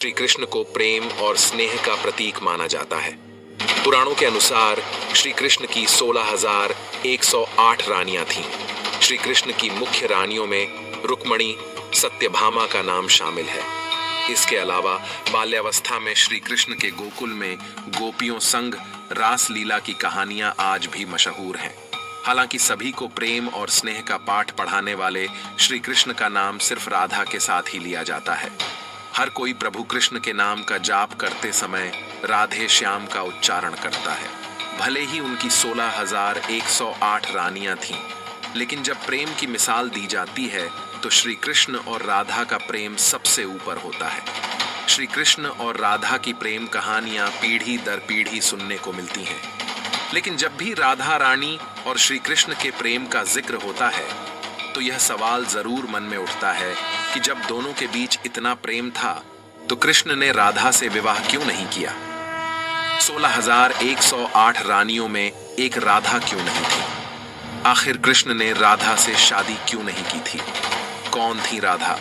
श्री कृष्ण को प्रेम और स्नेह का प्रतीक माना जाता है। पुराणों के अनुसार श्री कृष्ण की 16,108 रानियां थीं। श्री कृष्ण की मुख्य रानियों में रुक्मणी, सत्यभामा का नाम शामिल है। इसके अलावा बाल्यावस्था में श्री कृष्ण के गोकुल में गोपियों संग रास लीला की कहानियां आज भी मशहूर हैं। हालांकि सभी को प्रेम और स्नेह का पाठ पढ़ाने वाले श्री कृष्ण का नाम सिर्फ राधा के साथ ही लिया जाता है। हर कोई प्रभु कृष्ण के नाम का जाप करते समय राधे श्याम का उच्चारण करता है। भले ही उनकी 16,108 रानियां थीं, लेकिन जब प्रेम की मिसाल दी जाती है तो श्री कृष्ण और राधा का प्रेम सबसे ऊपर होता है। श्री कृष्ण और राधा की प्रेम कहानियां पीढ़ी दर पीढ़ी सुनने को मिलती हैं। लेकिन जब भी राधा रानी और श्री कृष्ण के प्रेम का जिक्र होता है तो यह सवाल जरूर मन में उठता है कि जब दोनों के बीच इतना प्रेम था तो कृष्ण ने राधा से विवाह क्यों नहीं किया। 16,108 रानियों में एक राधा क्यों नहीं थी? आखिर कृष्ण ने राधा से शादी क्यों नहीं की थी? कौन थी राधा?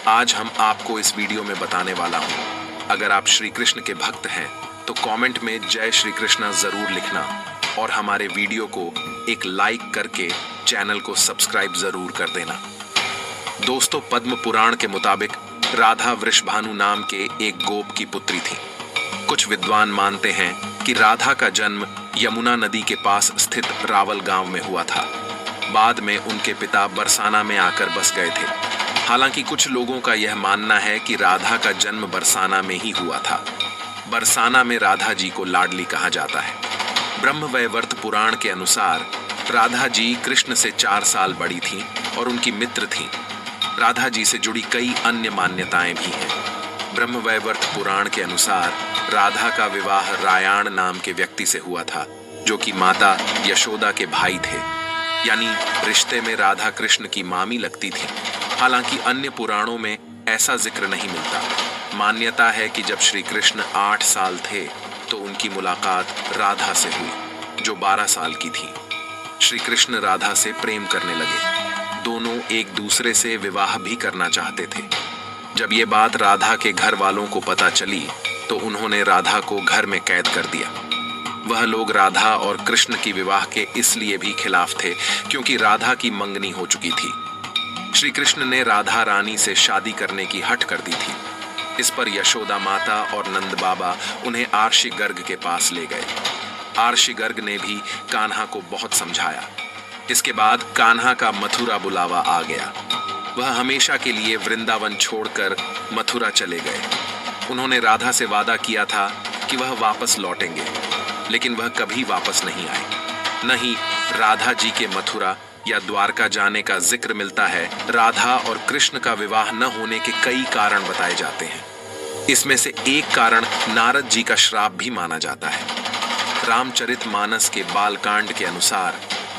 आज हम आपको इस वीडियो में बताने वाला हूं। अगर आप श्री कृष्ण के भक्त हैं तो कमेंट में जय श्री कृष्ण जरूर लिखना और हमारे वीडियो को एक लाइक करके चैनल को सब्सक्राइब जरूर कर देना। दोस्तों, पद्म पुराण के मुताबिक राधा वृषभानु नाम के एक गोप की पुत्री थी। कुछ विद्वान मानते हैं कि राधा का जन्म यमुना नदी के पास स्थित रावल गांव में हुआ था। बाद में उनके पिता बरसाना में आकर बस गए थे। हालांकि कुछ लोगों का यह मानना है कि राधा का जन्म बरसाना में ही हुआ था। बरसाना में राधा जी को लाडली कहा जाता है। ब्रह्मवैवर्त पुराण के अनुसार राधा जी कृष्ण से 4 साल बड़ी थीं और उनकी मित्र थीं। राधा जी से जुड़ी कई अन्य मान्यताएं भी हैं। ब्रह्मवैवर्त पुराण के अनुसार राधा का विवाह रायाण नाम के व्यक्ति से हुआ था, जो कि माता यशोदा के भाई थे, यानी रिश्ते में राधा कृष्ण की मामी लगती थी। हालांकि अन्य पुराणों में ऐसा जिक्र नहीं मिलता। मान्यता है कि जब श्री कृष्ण 8 साल थे तो उनकी मुलाकात राधा से हुई, जो 12 साल की थी। श्री कृष्ण राधा से प्रेम करने लगे। दोनों एक दूसरे से विवाह भी करना चाहते थे। जब ये बात राधा के घर वालों को पता चली तो उन्होंने राधा को घर में कैद कर दिया। वह लोग राधा और कृष्ण की विवाह के इसलिए भी खिलाफ थे क्योंकि राधा की मंगनी हो चुकी थी। श्री कृष्ण ने राधा रानी से शादी करने की हठ कर दी थी। इस पर यशोदा माता और नंद बाबा उन्हें आर्षि गर्ग के पास ले गए। आर्षि गर्ग ने भी कान्हा को बहुत समझाया। इसके बाद कान्हा का मथुरा बुलावा आ गया। वह हमेशा के लिए वृंदावन छोड़कर मथुरा चले गए। उन्होंने राधा से वादा किया था कि वह वापस लौटेंगे, लेकिन वह कभी वापस नहीं आए। न ही राधा जी के मथुरा या द्वारका जाने का जिक्र मिलता है। राधा और कृष्ण का विवाह न होने के कई कारण बताए जाते हैं। इसमें से एक कारण नारद जी का श्राप भी माना जाता है। रामचरितमानस के बालकांड के अनुसार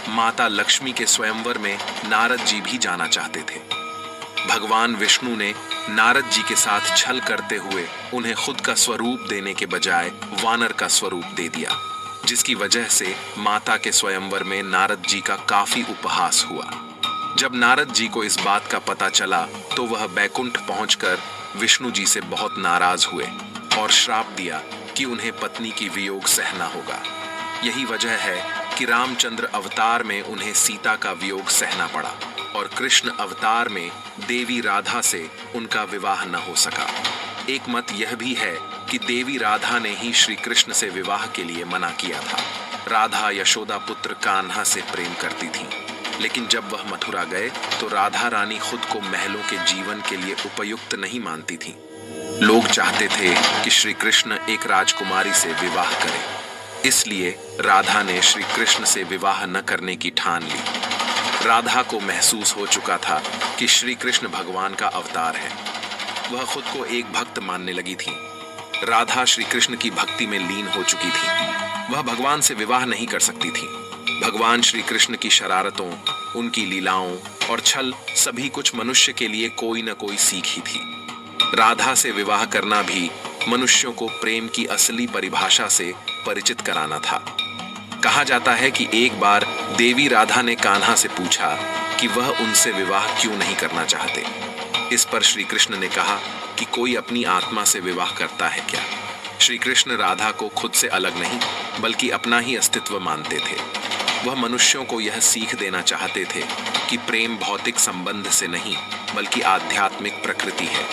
माता लक्ष्मी के स्वयंवर में नारद जी भी जाना चाहते थे। भगवान विष्णु ने नारद जी के साथ छल करते हुए उन्हें खुद का स्वरूप देने के बजाय वानर का स्वरूप दे दिया, जिसकी वजह से माता के स्वयंवर में नारद जी का काफी उपहास हुआ। जब नारद जी को इस बात का पता चला तो वह बैकुंठ पहुंचकर विष्णु जी से बहुत नाराज हुए और श्राप दिया कि उन्हें पत्नी की वियोग सहना होगा। यही वजह है कि रामचंद्र अवतार में उन्हें सीता का वियोग सहना पड़ा और कृष्ण अवतार में देवी राधा से उनका विवाह न हो सका। एक मत यह भी है कि देवी राधा ने ही श्री कृष्ण से विवाह के लिए मना किया था। राधा यशोदा पुत्र कान्हा से प्रेम करती थी, लेकिन जब वह मथुरा गए तो राधा रानी खुद को महलों के जीवन के लिए उपयुक्त नहीं मानती थी। लोग चाहते थे कि श्री कृष्ण एक राजकुमारी से विवाह करें, इसलिए राधा ने श्री कृष्ण से विवाह न करने की ठान ली। राधा को महसूस हो चुका था कि श्री कृष्ण भगवान का अवतार है। वह खुद को एक भक्त मानने लगी थी। राधा श्री कृष्ण की भक्ति में लीन हो चुकी थी। वह भगवान से विवाह नहीं कर सकती थी। भगवान श्री कृष्ण की शरारतों, उनकी लीलाओं और छल सभी कुछ मनुष्य के लिए कोई न कोई सीख ही थी। राधा से विवाह करना भी मनुष्यों को प्रेम की असली परिभाषा से परिचित कराना था। कहा जाता है कि एक बार देवी राधा ने कान्हा से पूछा कि वह उनसे विवाह क्यों नहीं करना चाहते। इस पर श्री कृष्ण ने कहा कि कोई अपनी आत्मा से विवाह करता है क्या। श्री कृष्ण राधा को खुद से अलग नहीं बल्कि अपना ही अस्तित्व मानते थे। वह मनुष्यों को यह सीख देना चाहते थे कि प्रेम भौतिक संबंध से नहीं बल्कि आध्यात्मिक प्रकृति है।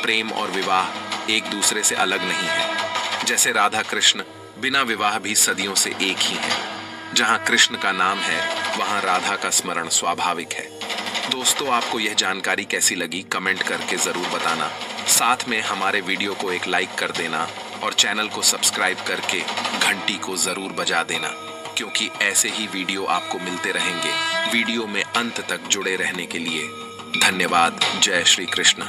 प्रेम और विवाह एक दूसरे से अलग नहीं है। जैसे राधा कृष्ण बिना विवाह भी सदियों से एक ही हैं। जहां कृष्ण का नाम है वहां राधा का स्मरण स्वाभाविक है। दोस्तों, आपको यह जानकारी कैसी लगी कमेंट करके जरूर बताना। साथ में हमारे वीडियो को एक लाइक कर देना और चैनल को सब्सक्राइब करके घंटी को जरूर बजा देना, क्योंकि ऐसे ही वीडियो आपको मिलते रहेंगे। वीडियो में अंत तक जुड़े रहने के लिए धन्यवाद। जय श्री कृष्ण।